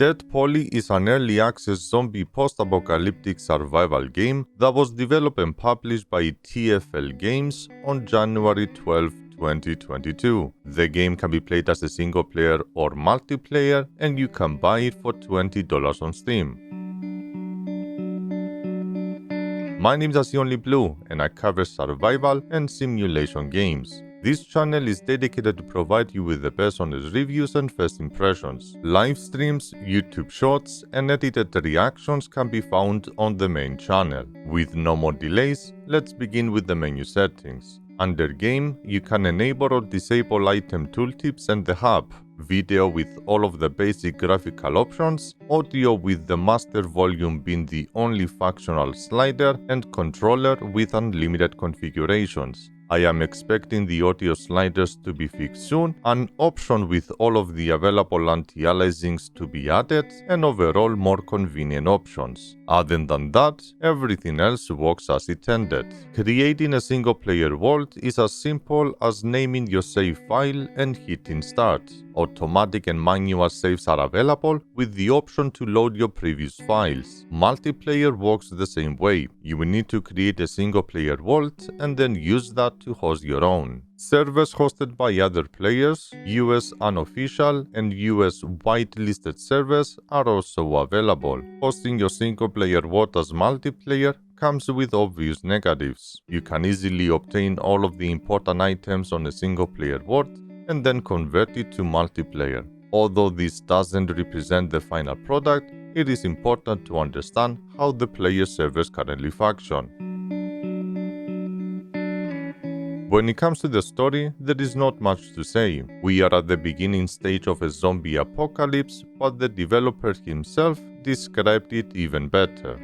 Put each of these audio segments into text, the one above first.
Deadpoly is an early access zombie post-apocalyptic survival game that was developed and published by TFL Games on January 12, 2022. The game can be played as a single player or multiplayer, and you can buy it for $20 on Steam. My name is ICOnlyBlue, and I cover survival and simulation games. This channel is dedicated to provide you with the best honest reviews and first impressions. Live streams, YouTube shorts, and edited reactions can be found on the main channel. With no more delays, let's begin with the menu settings. Under Game, you can enable or disable item tooltips and the hub, video with all of the basic graphical options, audio with the master volume being the only functional slider, and controller with unlimited configurations. I am expecting the audio sliders to be fixed soon, an option with all of the available anti-aliasings to be added, and overall more convenient options. Other than that, everything else works as intended. Creating a single player world is as simple as naming your save file and hitting start. Automatic and manual saves are available with the option to load your previous files. Multiplayer works the same way. You will need to create a single player world and then use that to host your own. Servers hosted by other players, US unofficial and US whitelisted servers are also available. Hosting your single player world as multiplayer comes with obvious negatives. You can easily obtain all of the important items on a single player world and then convert it to multiplayer. Although this doesn't represent the final product, it is important to understand how the player servers currently function. When it comes to the story, there is not much to say. We are at the beginning stage of a zombie apocalypse, but the developer himself described it even better.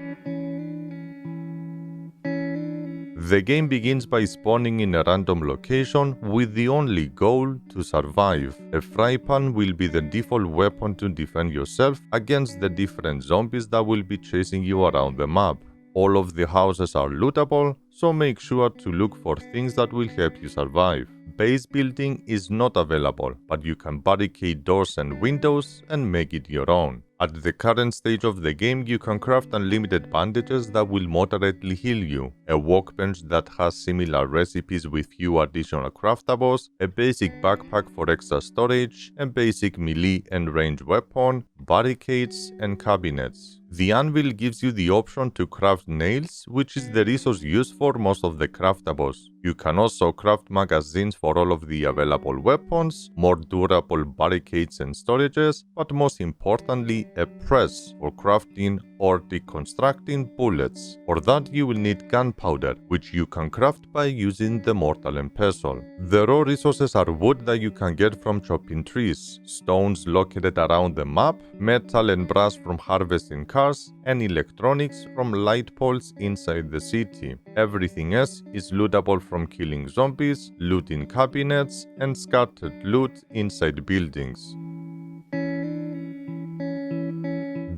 The game begins by spawning in a random location with the only goal to survive. A fry pan will be the default weapon to defend yourself against the different zombies that will be chasing you around the map. All of the houses are lootable, so make sure to look for things that will help you survive. Base building is not available, but you can barricade doors and windows and make it your own. At the current stage of the game, you can craft unlimited bandages that will moderately heal you, a workbench that has similar recipes with few additional craftables, a basic backpack for extra storage, a basic melee and range weapon, barricades, and cabinets. The anvil gives you the option to craft nails, which is the resource used for most of the craftables. You can also craft magazines for all of the available weapons, more durable barricades and storages, but most importantly, a press for crafting or deconstructing bullets. For that you will need gunpowder, which you can craft by using the mortar and pestle. The raw resources are wood that you can get from chopping trees, stones located around the map, metal and brass from harvesting cars, and electronics from light poles inside the city. Everything else is lootable from killing zombies, looting cabinets, and scattered loot inside buildings.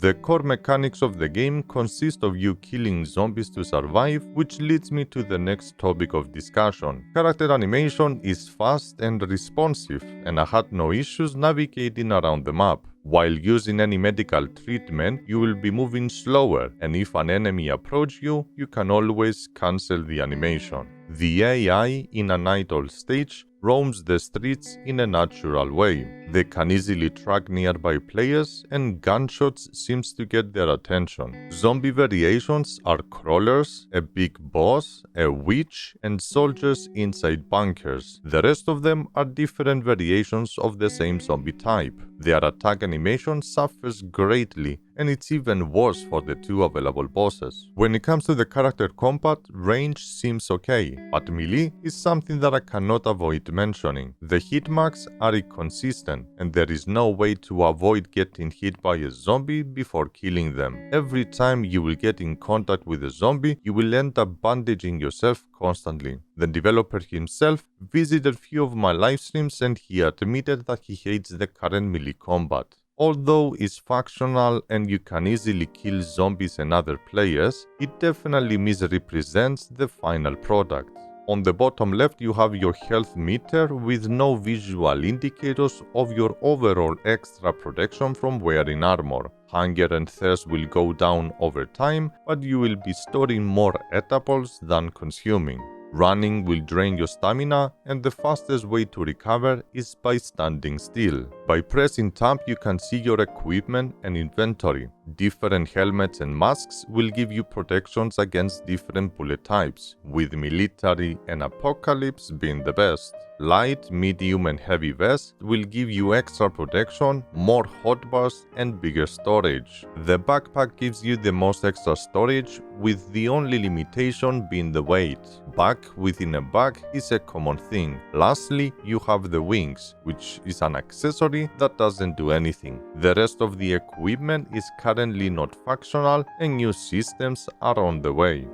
The core mechanics of the game consist of you killing zombies to survive, which leads me to the next topic of discussion. Character animation is fast and responsive, and I had no issues navigating around the map. While using any medical treatment, you will be moving slower, and if an enemy approaches you, you can always cancel the animation. The AI in an idle stage roams the streets in a natural way. They can easily track nearby players, and gunshots seems to get their attention. Zombie variations are crawlers, a big boss, a witch, and soldiers inside bunkers. The rest of them are different variations of the same zombie type. Their attack animation suffers greatly, and it's even worse for the two available bosses. When it comes to the character combat, range seems okay, but melee is something that I cannot avoid mentioning. The hitmarks are inconsistent, and there is no way to avoid getting hit by a zombie before killing them. Every time you will get in contact with a zombie, you will end up bandaging yourself constantly. The developer himself visited few of my live streams and he admitted that he hates the current melee combat. Although it's factional and you can easily kill zombies and other players, it definitely misrepresents the final product. On the bottom left you have your health meter with no visual indicators of your overall extra protection from wearing armor. Hunger and thirst will go down over time, but you will be storing more eatables than consuming. Running will drain your stamina, and the fastest way to recover is by standing still. By pressing tab you can see your equipment and inventory. Different helmets and masks will give you protections against different bullet types, with military and apocalypse being the best. Light, medium and heavy vests will give you extra protection, more hotbars and bigger storage. The backpack gives you the most extra storage, with the only limitation being the weight. Back within a bag is a common thing. Lastly, you have the wings, which is an accessory that doesn't do anything. The rest of the equipment is currently not functional and new systems are on the way.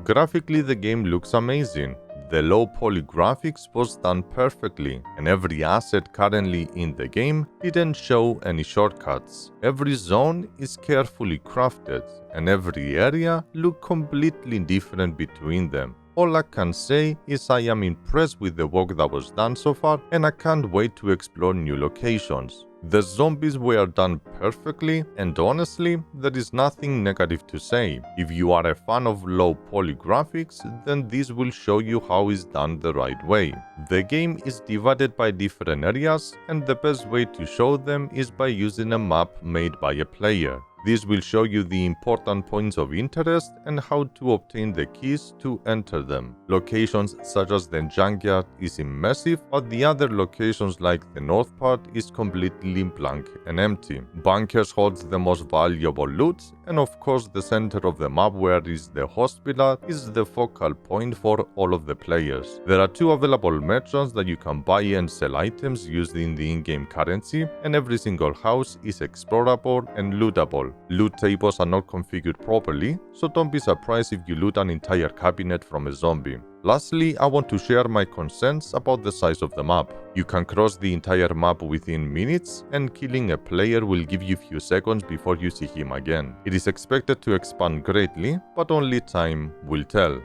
Graphically, the game looks amazing. The low poly graphics was done perfectly, and every asset currently in the game didn't show any shortcuts. Every zone is carefully crafted, and every area looked completely different between them. All I can say is I am impressed with the work that was done so far, and I can't wait to explore new locations. The zombies were done perfectly, and honestly, there is nothing negative to say. If you are a fan of low poly graphics, then this will show you how it's done the right way. The game is divided by different areas, and the best way to show them is by using a map made by a player. This will show you the important points of interest and how to obtain the keys to enter them. Locations such as the junkyard is immersive, but the other locations like the north part is completely blank and empty. Bunkers holds the most valuable loot, and of course the center of the map where is the hospital is the focal point for all of the players. There are 2 available merchants that you can buy and sell items using the in-game currency, and every single house is explorable and lootable. Loot tables are not configured properly, so don't be surprised if you loot an entire cabinet from a zombie. Lastly, I want to share my concerns about the size of the map. You can cross the entire map within minutes, and killing a player will give you few seconds before you see him again. It is expected to expand greatly, but only time will tell.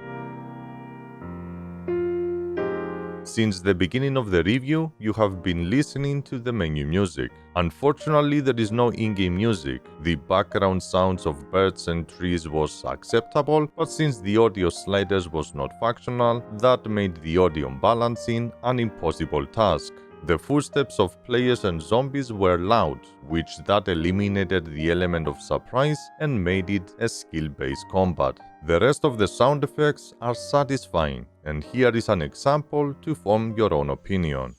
Since the beginning of the review, you have been listening to the menu music. Unfortunately, there is no in-game music. The background sounds of birds and trees was acceptable, but since the audio sliders was not functional, that made the audio balancing an impossible task. The footsteps of players and zombies were loud, which that eliminated the element of surprise and made it a skill-based combat. The rest of the sound effects are satisfying, and here is an example to form your own opinion.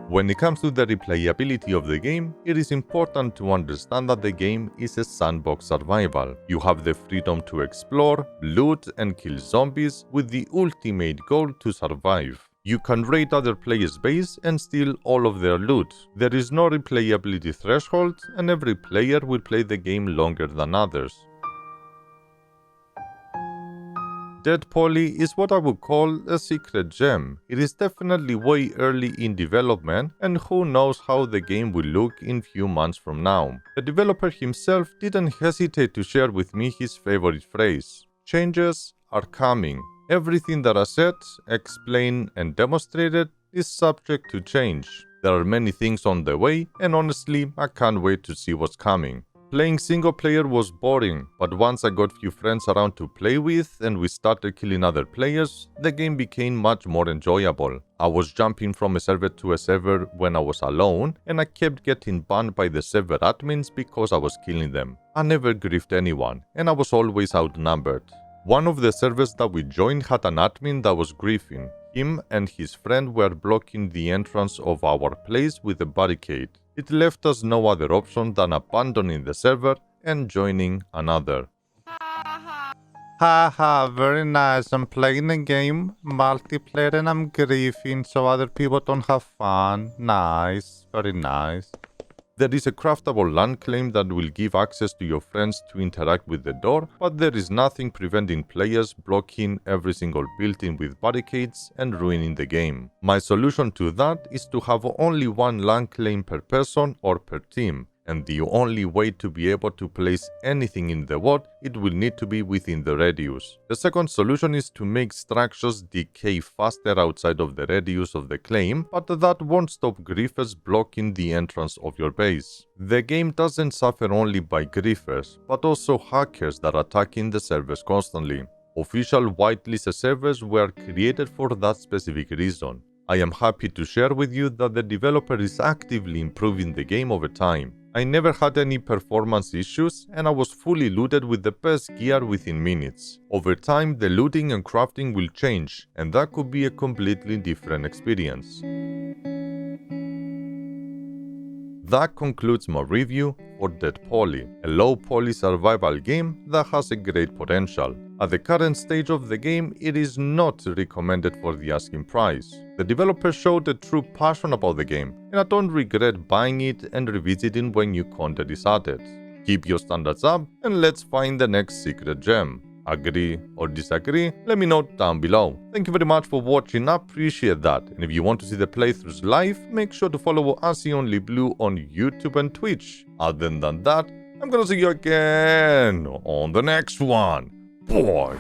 When it comes to the replayability of the game, it is important to understand that the game is a sandbox survival. You have the freedom to explore, loot and kill zombies with the ultimate goal to survive. You can raid other players' base and steal all of their loot. There is no replayability threshold, and every player will play the game longer than others. Deadpoly is what I would call a secret gem. It is definitely way early in development, and who knows how the game will look in few months from now. The developer himself didn't hesitate to share with me his favorite phrase: "Changes are coming. Everything that I said, explained and demonstrated is subject to change. There are many things on the way, and honestly, I can't wait to see what's coming." Playing single player was boring, but once I got few friends around to play with and we started killing other players, the game became much more enjoyable. I was jumping from a server to a server when I was alone, and I kept getting banned by the server admins because I was killing them. I never griefed anyone, and I was always outnumbered. One of the servers that we joined had an admin that was griefing. Him and his friend were blocking the entrance of our place with a barricade. It left us no other option than abandoning the server and joining another. Haha, very nice. I'm playing a game, multiplayer, and I'm griefing so other people don't have fun. Nice, very nice. There is a craftable land claim that will give access to your friends to interact with the door, but there is nothing preventing players blocking every single building with barricades and ruining the game. My solution to that is to have only one land claim per person or per team, and the only way to be able to place anything in the world, it will need to be within the radius. The second solution is to make structures decay faster outside of the radius of the claim, but that won't stop griefers blocking the entrance of your base. The game doesn't suffer only by griefers, but also hackers that are attacking the servers constantly. Official whitelist servers were created for that specific reason. I am happy to share with you that the developer is actively improving the game over time. I never had any performance issues and I was fully looted with the best gear within minutes. Over time, the looting and crafting will change, and that could be a completely different experience. That concludes my review for Deadpoly, a low-poly survival game that has a great potential. At the current stage of the game, it is not recommended for the asking price. The developer showed a true passion about the game, and I don't regret buying it and revisiting when new content is added. Keep your standards up, and let's find the next secret gem. Agree or disagree? Let me know down below. Thank you very much for watching, I appreciate that. And if you want to see the playthroughs live, make sure to follow ICOnlyBlue on YouTube and Twitch. Other than that, I'm gonna see you again on the next one. Boy.